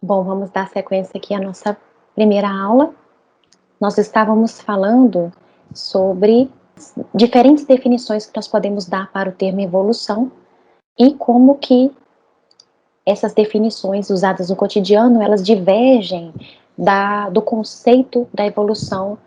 Bom, vamos dar sequência aqui à nossa primeira aula. Nós estávamos falando sobre diferentes definições que nós podemos dar para o termo evolução e como que essas definições usadas no cotidiano, elas divergem do conceito da evolução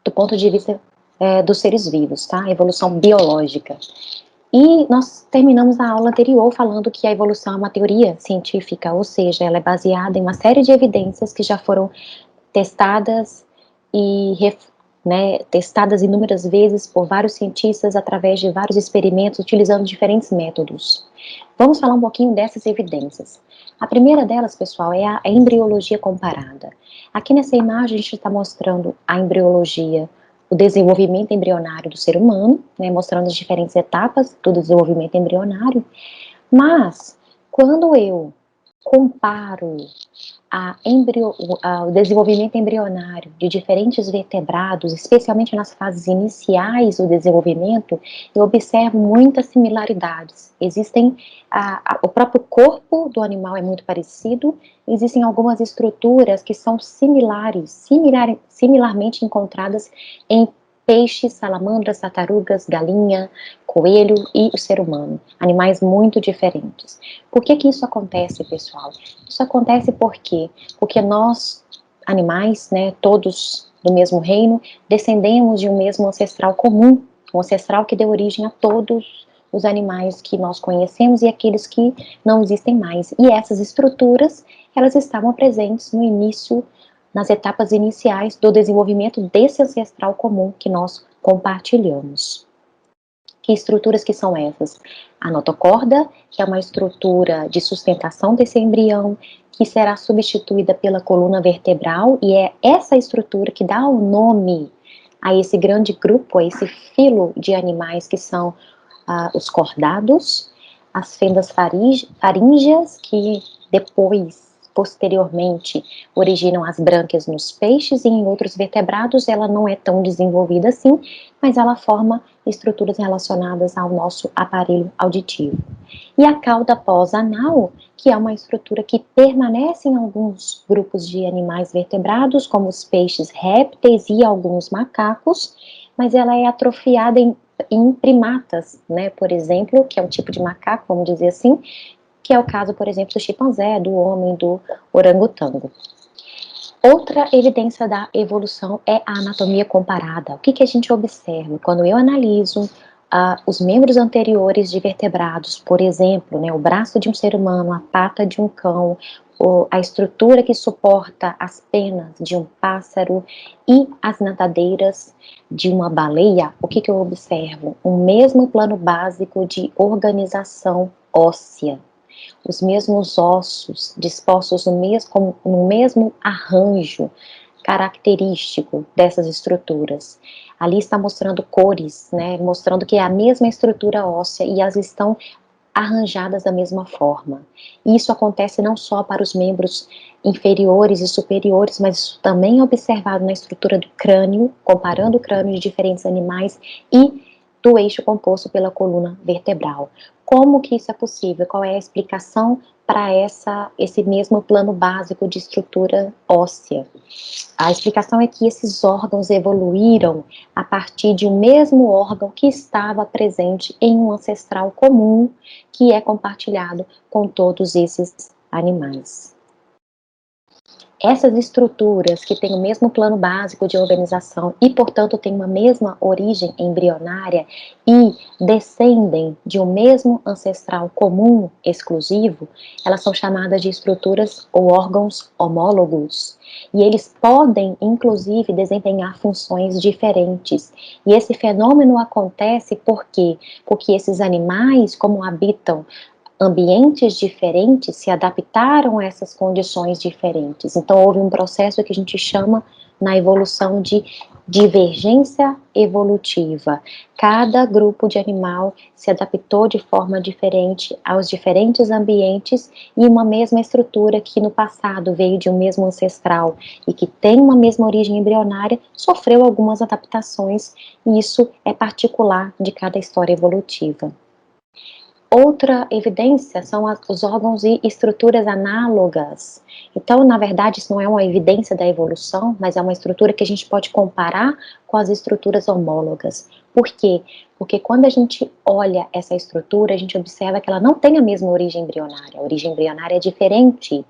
do ponto de vista dos seres vivos, tá? A evolução biológica. E nós terminamos a aula anterior falando que a evolução é uma teoria científica, ou seja, ela é baseada em uma série de evidências que já foram testadas e testadas inúmeras vezes por vários cientistas através de vários experimentos utilizando diferentes métodos. Vamos falar um pouquinho dessas evidências. A primeira delas, pessoal, é a embriologia comparada. Aqui nessa imagem a gente está mostrando a embriologia, o desenvolvimento embrionário do ser humano, né, mostrando as diferentes etapas do desenvolvimento embrionário, mas quando eu comparo o desenvolvimento embrionário de diferentes vertebrados, especialmente nas fases iniciais do desenvolvimento, eu observo muitas similaridades. O próprio corpo do animal é muito parecido, existem algumas estruturas que são similarmente encontradas em peixes, salamandras, tartarugas, galinha, coelho e o ser humano. Animais muito diferentes. Por que isso acontece, pessoal? Isso acontece porque nós, animais, né, todos do mesmo reino, descendemos de um mesmo ancestral comum, um ancestral que deu origem a todos os animais que nós conhecemos e aqueles que não existem mais. E essas estruturas, elas estavam presentes no início, nas etapas iniciais do desenvolvimento desse ancestral comum que nós compartilhamos. Que estruturas que são essas? A notocorda, que é uma estrutura de sustentação desse embrião, que será substituída pela coluna vertebral, e é essa estrutura que dá o nome a esse grande grupo, a esse filo de animais que são os cordados, as fendas faríngeas, que posteriormente, originam as brânquias nos peixes, e em outros vertebrados ela não é tão desenvolvida assim, mas ela forma estruturas relacionadas ao nosso aparelho auditivo. E a cauda pós-anal, que é uma estrutura que permanece em alguns grupos de animais vertebrados, como os peixes répteis e alguns macacos, mas ela é atrofiada em primatas, né, por exemplo, que é um tipo de macaco, vamos dizer assim, que é o caso, por exemplo, do chimpanzé, do homem, do orangotango. Outra evidência da evolução é a anatomia comparada. O que a gente observa? Quando eu analiso os membros anteriores de vertebrados, por exemplo, né, o braço de um ser humano, a pata de um cão, a estrutura que suporta as penas de um pássaro e as nadadeiras de uma baleia, o que eu observo? O mesmo plano básico de organização óssea. Os mesmos ossos dispostos no mesmo arranjo característico dessas estruturas. Ali está mostrando cores, né, mostrando que é a mesma estrutura óssea e elas estão arranjadas da mesma forma. Isso acontece não só para os membros inferiores e superiores, mas isso também é observado na estrutura do crânio, comparando o crânio de diferentes animais e do eixo composto pela coluna vertebral. Como que isso é possível? Qual é a explicação para esse mesmo plano básico de estrutura óssea? A explicação é que esses órgãos evoluíram a partir de um mesmo órgão que estava presente em um ancestral comum que é compartilhado com todos esses animais. Essas estruturas que têm o mesmo plano básico de organização e, portanto, têm uma mesma origem embrionária e descendem de um mesmo ancestral comum exclusivo, elas são chamadas de estruturas ou órgãos homólogos. E eles podem, inclusive, desempenhar funções diferentes. E esse fenômeno acontece por quê? Porque esses animais, como habitam ambientes diferentes, se adaptaram a essas condições diferentes. Então, houve um processo que a gente chama na evolução de divergência evolutiva. Cada grupo de animal se adaptou de forma diferente aos diferentes ambientes e uma mesma estrutura que no passado veio de um mesmo ancestral e que tem uma mesma origem embrionária, sofreu algumas adaptações, e isso é particular de cada história evolutiva. Outra evidência são os órgãos e estruturas análogas. Então, na verdade, isso não é uma evidência da evolução, mas é uma estrutura que a gente pode comparar com as estruturas homólogas. Por quê? Porque quando a gente olha essa estrutura, a gente observa que ela não tem a mesma origem embrionária. A origem embrionária é diferente.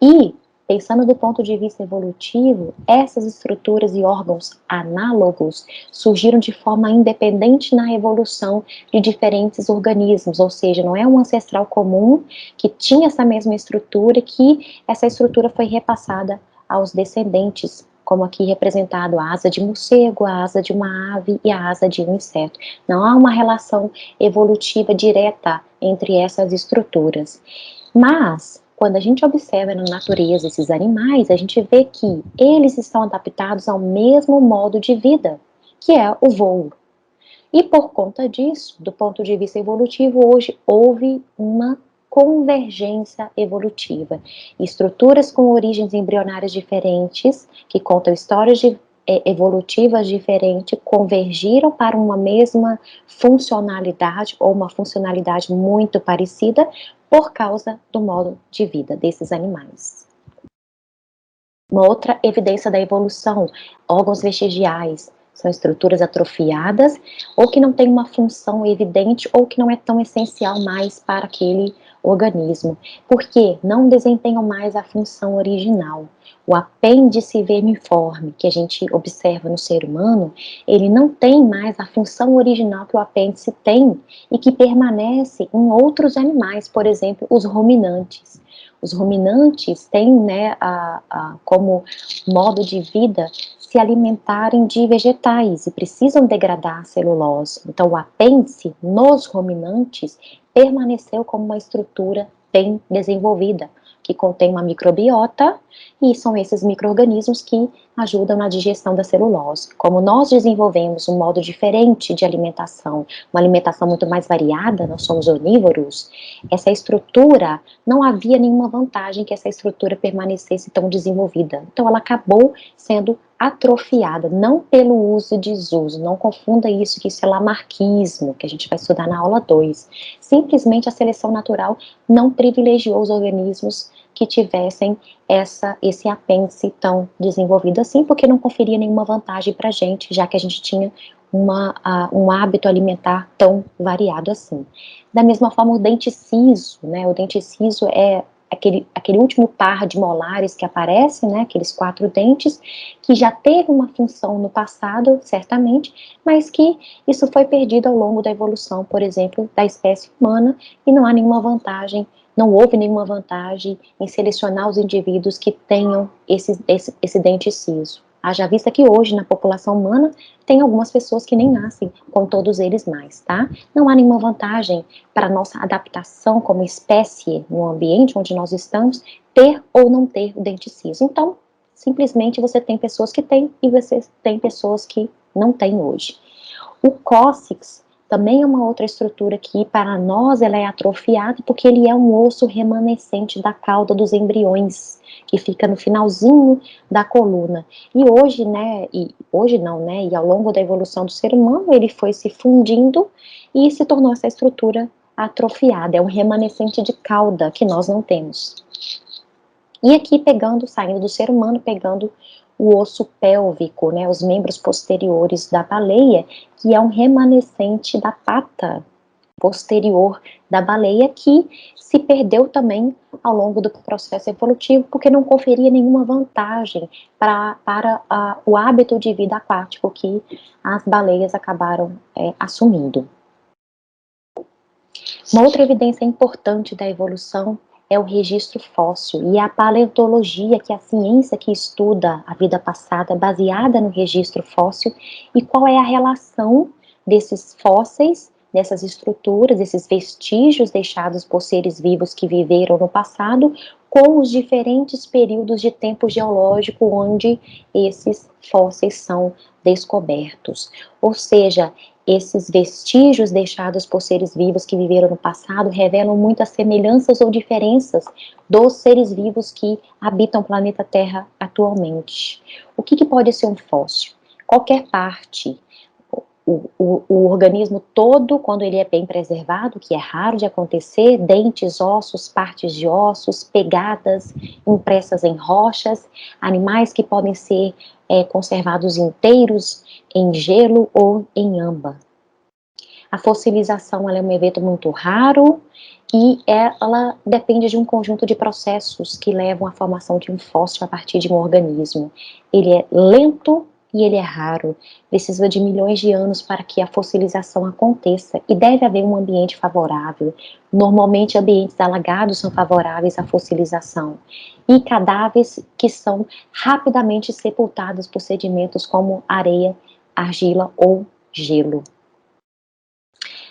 E, pensando do ponto de vista evolutivo, essas estruturas e órgãos análogos surgiram de forma independente na evolução de diferentes organismos, ou seja, não é um ancestral comum que tinha essa mesma estrutura, que essa estrutura foi repassada aos descendentes, como aqui representado a asa de morcego, a asa de uma ave e a asa de um inseto. Não há uma relação evolutiva direta entre essas estruturas. Mas, quando a gente observa na natureza esses animais, a gente vê que eles estão adaptados ao mesmo modo de vida, que é o voo. E por conta disso, do ponto de vista evolutivo, hoje houve uma convergência evolutiva. Estruturas com origens embrionárias diferentes, que contam histórias evolutivas diferentes, convergiram para uma mesma funcionalidade, ou uma funcionalidade muito parecida, por causa do modo de vida desses animais. Uma outra evidência da evolução, órgãos vestigiais, são estruturas atrofiadas ou que não têm uma função evidente ou que não é tão essencial mais para aquele organismo, porque não desempenham mais a função original. O apêndice vermiforme que a gente observa no ser humano, ele não tem mais a função original que o apêndice tem e que permanece em outros animais, por exemplo, os ruminantes. Os ruminantes têm, né, como modo de vida se alimentarem de vegetais e precisam degradar a celulose. Então, o apêndice nos ruminantes permaneceu como uma estrutura bem desenvolvida, que contém uma microbiota, e são esses micro-organismos que ajudam na digestão da celulose. Como nós desenvolvemos um modo diferente de alimentação, uma alimentação muito mais variada, nós somos onívoros, essa estrutura, não havia nenhuma vantagem que essa estrutura permanecesse tão desenvolvida. Então ela acabou sendo atrofiada, não pelo uso e desuso, não confunda isso, que isso é lamarquismo, que a gente vai estudar na aula 2. Simplesmente a seleção natural não privilegiou os organismos que tivessem esse apêndice tão desenvolvido assim, porque não conferia nenhuma vantagem para a gente, já que a gente tinha um hábito alimentar tão variado assim. Da mesma forma, o dente ciso, né? O dente ciso é aquele último par de molares que aparece, né? Aqueles 4 dentes, que já teve uma função no passado, certamente, mas que isso foi perdido ao longo da evolução, por exemplo, da espécie humana, e não há nenhuma vantagem, não houve nenhuma vantagem em selecionar os indivíduos que tenham esse dente ciso. Haja vista que hoje, na população humana, tem algumas pessoas que nem nascem com todos eles mais, tá? Não há nenhuma vantagem para a nossa adaptação como espécie no ambiente onde nós estamos, ter ou não ter o dente ciso. Então, simplesmente você tem pessoas que têm e você tem pessoas que não têm hoje. O cóccix também é uma outra estrutura que, para nós, ela é atrofiada porque ele é um osso remanescente da cauda dos embriões, que fica no finalzinho da coluna. E hoje, né, hoje não, né, e ao longo da evolução do ser humano, ele foi se fundindo e se tornou essa estrutura atrofiada, é um remanescente de cauda que nós não temos. E aqui saindo do ser humano, pegando o osso pélvico, né, os membros posteriores da baleia, que é um remanescente da pata posterior da baleia, que se perdeu também ao longo do processo evolutivo, porque não conferia nenhuma vantagem para o hábito de vida aquático que as baleias acabaram assumindo. Uma outra evidência importante da evolução é o registro fóssil e a paleontologia, que é a ciência que estuda a vida passada, baseada no registro fóssil, e qual é a relação desses fósseis, dessas estruturas, esses vestígios deixados por seres vivos que viveram no passado, com os diferentes períodos de tempo geológico onde esses fósseis são descobertos. Ou seja, esses vestígios deixados por seres vivos que viveram no passado revelam muitas semelhanças ou diferenças dos seres vivos que habitam o planeta Terra atualmente. O que pode ser um fóssil? Qualquer parte. o organismo todo, quando ele é bem preservado, que é raro de acontecer, dentes, ossos, partes de ossos, pegadas impressas em rochas, animais que podem ser conservados inteiros em gelo ou em âmbar. A fossilização ela é um evento muito raro e ela depende de um conjunto de processos que levam à formação de um fóssil a partir de um organismo. Ele é lento e ele é raro. Precisa de milhões de anos para que a fossilização aconteça e deve haver um ambiente favorável. Normalmente, ambientes alagados são favoráveis à fossilização e cadáveres que são rapidamente sepultados por sedimentos como areia, argila ou gelo.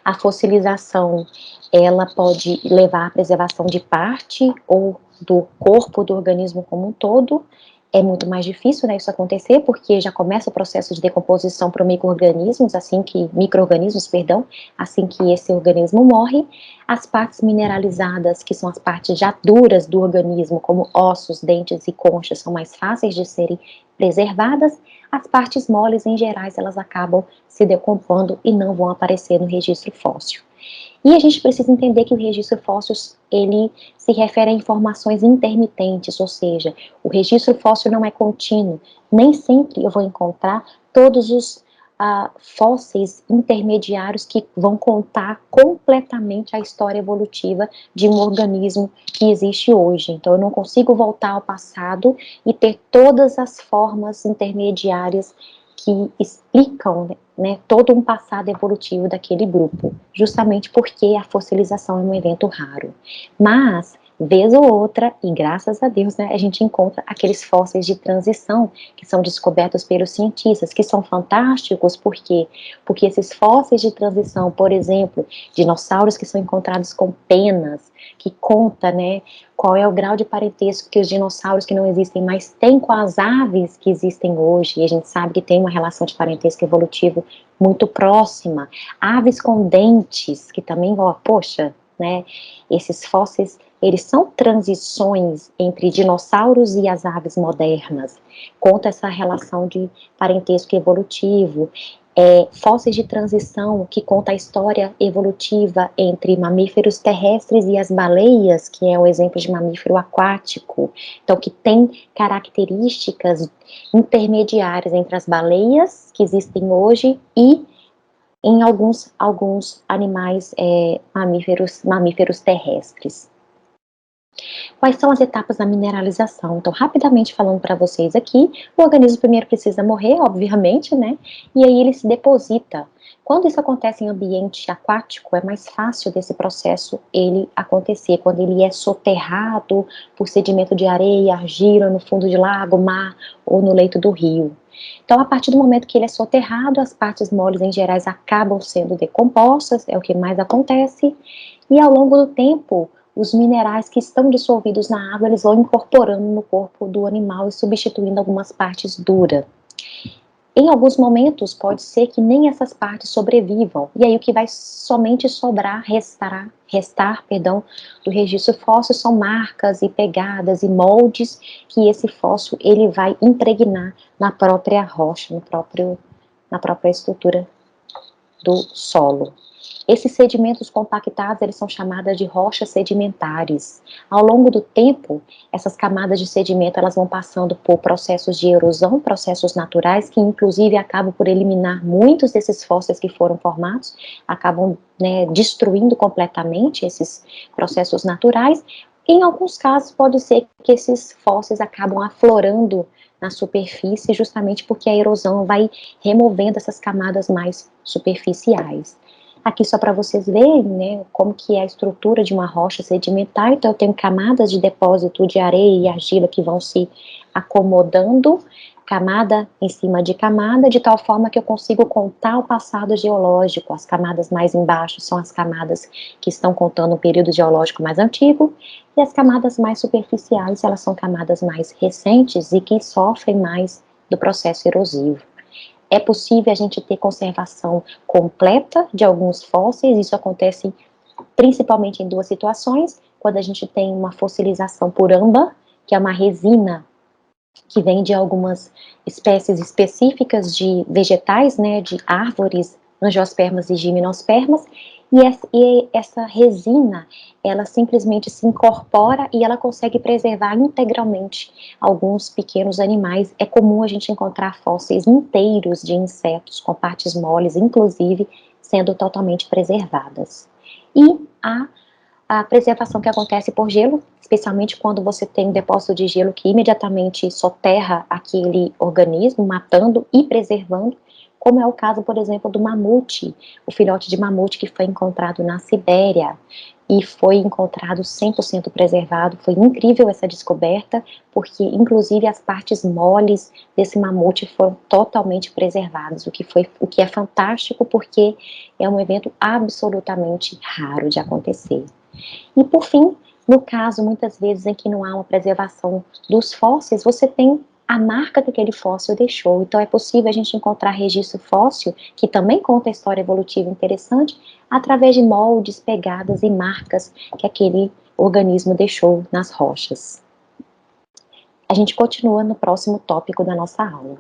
A fossilização, ela pode levar à preservação de parte ou do corpo do organismo como um todo. É muito mais difícil, né, isso acontecer, porque já começa o processo de decomposição para micro-organismos, perdão, assim que esse organismo morre. As partes mineralizadas, que são as partes já duras do organismo, como ossos, dentes e conchas, são mais fáceis de serem preservadas. As partes moles, em geral, elas acabam se decompondo e não vão aparecer no registro fóssil. E a gente precisa entender que o registro fóssil, ele se refere a informações intermitentes, ou seja, o registro fóssil não é contínuo. Nem sempre eu vou encontrar todos os fósseis intermediários que vão contar completamente a história evolutiva de um organismo que existe hoje. Então, eu não consigo voltar ao passado e ter todas as formas intermediárias que explicam, né, todo um passado evolutivo daquele grupo, justamente porque a fossilização é um evento raro. Mas, vez ou outra, e graças a Deus, né, a gente encontra aqueles fósseis de transição que são descobertos pelos cientistas, que são fantásticos, por quê? Porque esses fósseis de transição, por exemplo, dinossauros que são encontrados com penas, que conta, né, qual é o grau de parentesco que os dinossauros que não existem mais têm com as aves que existem hoje, e a gente sabe que tem uma relação de parentesco evolutivo muito próxima. Aves com dentes, que também, ó, poxa, né, esses fósseis, eles são transições entre dinossauros e as aves modernas, conta essa relação de parentesco evolutivo. Fósseis de transição que conta a história evolutiva entre mamíferos terrestres e as baleias, que é o exemplo de mamífero aquático, então que tem características intermediárias entre as baleias que existem hoje e em alguns animais mamíferos terrestres. Quais são as etapas da mineralização? Então, rapidamente falando para vocês aqui, o organismo primeiro precisa morrer, obviamente, né? E aí ele se deposita. Quando isso acontece em ambiente aquático, é mais fácil desse processo ele acontecer, quando ele é soterrado por sedimento de areia, argila, no fundo de lago, mar ou no leito do rio. Então, a partir do momento que ele é soterrado, as partes moles em geral acabam sendo decompostas, é o que mais acontece, e ao longo do tempo, os minerais que estão dissolvidos na água, eles vão incorporando no corpo do animal e substituindo algumas partes duras. Em alguns momentos, pode ser que nem essas partes sobrevivam, e aí o que vai somente sobrar, restar, do registro fóssil são marcas e pegadas e moldes que esse fóssil ele vai impregnar na própria rocha, na própria estrutura do solo. Esses sedimentos compactados, eles são chamadas de rochas sedimentares. Ao longo do tempo, essas camadas de sedimento, elas vão passando por processos de erosão, processos naturais, que inclusive acabam por eliminar muitos desses fósseis que foram formados, acabam, né, destruindo completamente esses processos naturais. Em alguns casos, pode ser que esses fósseis acabam aflorando na superfície, justamente porque a erosão vai removendo essas camadas mais superficiais. Aqui só para vocês verem, né, como que é a estrutura de uma rocha sedimentar. Então eu tenho camadas de depósito de areia e argila que vão se acomodando, camada em cima de camada, de tal forma que eu consigo contar o passado geológico. As camadas mais embaixo são as camadas que estão contando um período geológico mais antigo, e as camadas mais superficiais, elas são camadas mais recentes e que sofrem mais do processo erosivo. É possível a gente ter conservação completa de alguns fósseis, isso acontece principalmente em duas situações, quando a gente tem uma fossilização por âmbar, que é uma resina que vem de algumas espécies específicas de vegetais, né, de árvores angiospermas e gimnospermas, e essa resina, ela simplesmente se incorpora e ela consegue preservar integralmente alguns pequenos animais. É comum a gente encontrar fósseis inteiros de insetos, com partes moles, inclusive, sendo totalmente preservadas. E a preservação que acontece por gelo, especialmente quando você tem um depósito de gelo que imediatamente soterra aquele organismo, matando e preservando, como é o caso, por exemplo, do mamute, o filhote de mamute que foi encontrado na Sibéria e foi encontrado 100% preservado. Foi incrível essa descoberta, porque inclusive as partes moles desse mamute foram totalmente preservadas, o que é fantástico, porque é um evento absolutamente raro de acontecer. E por fim, no caso, muitas vezes, em que não há uma preservação dos fósseis, você tem a marca que aquele fóssil deixou. Então é possível a gente encontrar registro fóssil, que também conta a história evolutiva interessante, através de moldes, pegadas e marcas que aquele organismo deixou nas rochas. A gente continua no próximo tópico da nossa aula.